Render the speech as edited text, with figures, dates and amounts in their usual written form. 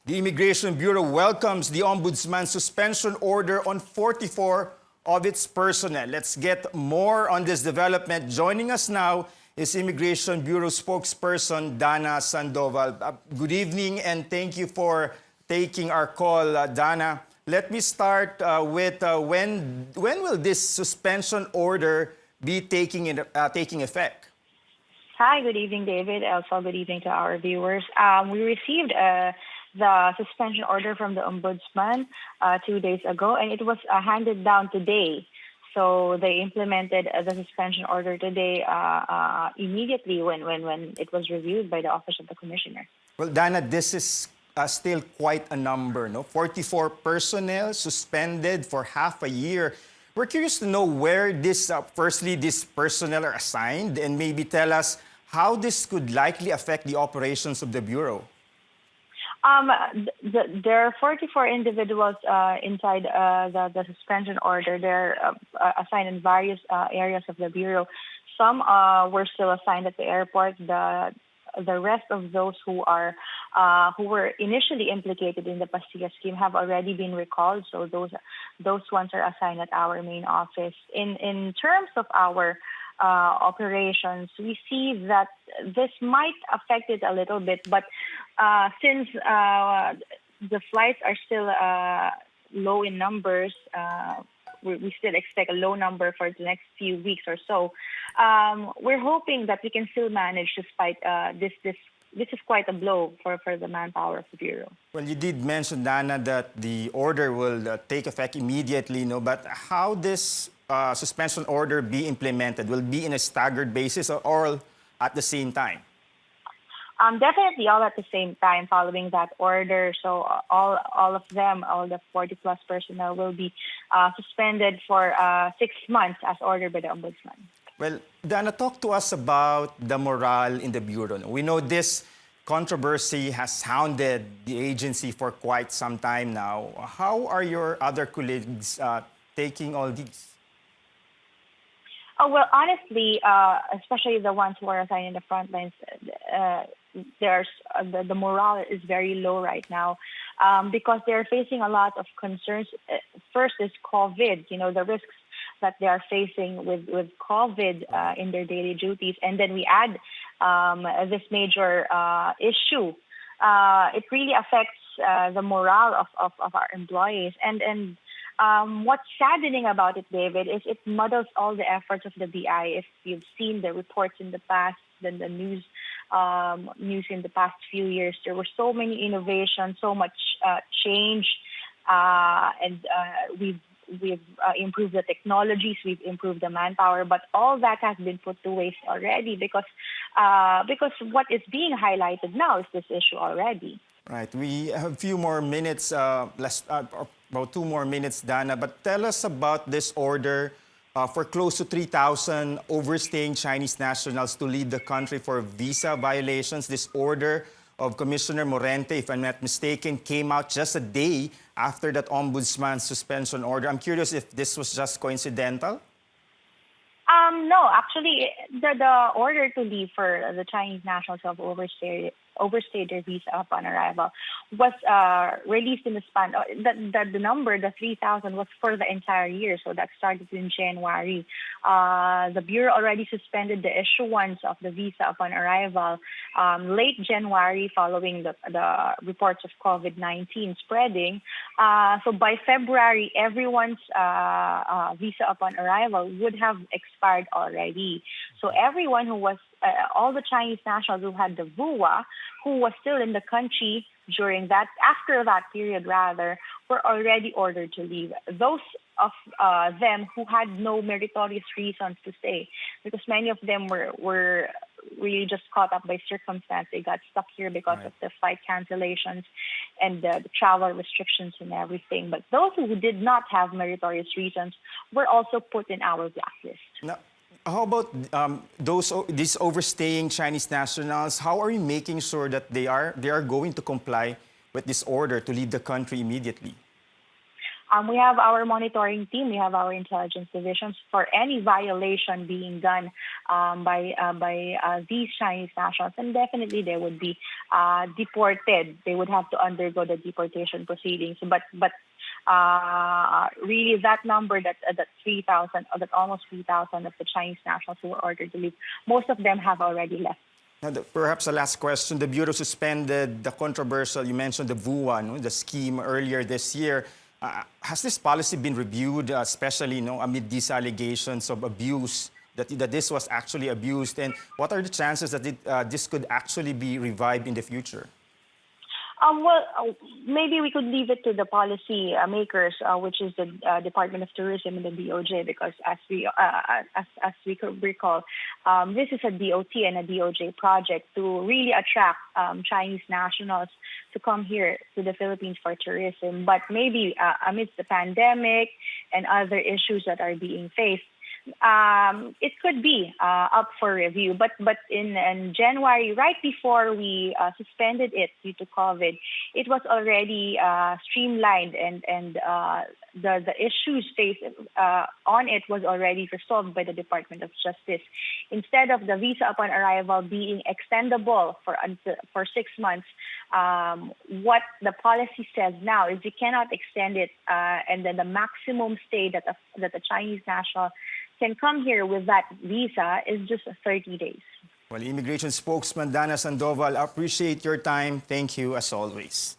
The Immigration Bureau welcomes the Ombudsman's suspension order on 44 of its personnel. Let's get more on this development. Joining us now is Immigration Bureau Spokesperson Dana Sandoval. Good evening and thank you for taking our call, Dana. Let me start with when will this suspension order be taking effect? Hi, good evening, David. Also, good evening to our viewers. We received the suspension order from the Ombudsman 2 days ago, and it was handed down today. So they implemented the suspension order today immediately when it was reviewed by the Office of the Commissioner. Well, Dana, this is still quite a number, no? 44 personnel suspended for half a year. We're curious to know where this, firstly, these personnel are assigned, and maybe tell us how this could likely affect the operations of the Bureau. There are 44 individuals inside the suspension order. They're assigned in various areas of the Bureau. Some were still assigned at the airport. The rest of those who were initially implicated in the pastillas scheme have already been recalled. So those ones are assigned at our main office. In terms of our operations, we see that this might affect it a little bit, but since the flights are still low in numbers, we still expect a low number for the next few weeks or so. We're hoping that we can still manage despite this is quite a blow for the manpower of the Bureau. Well, you did mention, Dana, that the order will take effect immediately, no? But how this suspension order be implemented? Will it be in a staggered basis or all at the same time? Definitely all at the same time following that order. So all of them, all the 40-plus personnel will be suspended for 6 months as ordered by the Ombudsman. Well, Dana, talk to us about the morale in the Bureau. We know this controversy has hounded the agency for quite some time now. How are your other colleagues taking all these? Oh, well, honestly, especially the ones who are assigned in the front lines, the morale is very low right now because they're facing a lot of concerns. First is COVID, the risks that they are facing with COVID in their daily duties. And then we add this major issue. It really affects the morale of our employees. And what's saddening about it, David, is it muddles all the efforts of the BI. If you've seen the reports in the past, then the news in the past few years, there were so many innovations, so much change, and we've improved the technologies, we've improved the manpower, but all that has been put to waste already because what is being highlighted now is this issue already. Right. We have a few more minutes, about 2 more minutes, Dana. But tell us about this order for close to 3,000 overstaying Chinese nationals to leave the country for visa violations. This order of Commissioner Morente, if I'm not mistaken, came out just a day after that Ombudsman suspension order. I'm curious if this was just coincidental? No, actually, the order to leave for the Chinese nationals who have overstayed their visa upon arrival was released in the span. The number, the 3,000, was for the entire year, so that started in January. The Bureau already suspended the issuance of the visa upon arrival late January following the reports of COVID-19 spreading. So by February, everyone's visa upon arrival would have expired already. So everyone who was, all the Chinese nationals who had the VUA, who was still in the country after that period rather, were already ordered to leave. Those of them who had no meritorious reasons to stay, because many of them were really just caught up by circumstance. They got stuck here because of the flight cancellations and the travel restrictions and everything. But those who did not have meritorious reasons were also put in our blacklist. Now, how about these overstaying Chinese nationals? How are you making sure that they are going to comply with this order to leave the country immediately? We have our monitoring team, we have our intelligence divisions for any violation being done by these Chinese nationals, and definitely they would be deported. They would have to undergo the deportation proceedings. But really, that number, that 3,000, that almost 3,000 of the Chinese nationals who were ordered to leave, most of them have already left. Now, perhaps the last question. The Bureau suspended the controversial, you mentioned the VUA, no, the scheme earlier this year. Has this policy been reviewed, especially amid these allegations of abuse, that this was actually abused? And what are the chances that this could actually be revived in the future? Maybe we could leave it to the policy makers, which is the Department of Tourism and the DOJ, because as we could recall, this is a DOT and a DOJ project to really attract Chinese nationals to come here to the Philippines for tourism. But maybe amidst the pandemic and other issues that are being faced, it could be up for review. But in January, right before we suspended it due to COVID, it was already streamlined, and the issues faced on it was already resolved by the Department of Justice. Instead of the visa upon arrival being extendable for 6 months, what the policy says now is you cannot extend it, and then the maximum stay that the Chinese national can come here with that visa is just 30 days. Well, Immigration Spokesman Dana Sandoval, appreciate your time. Thank you as always.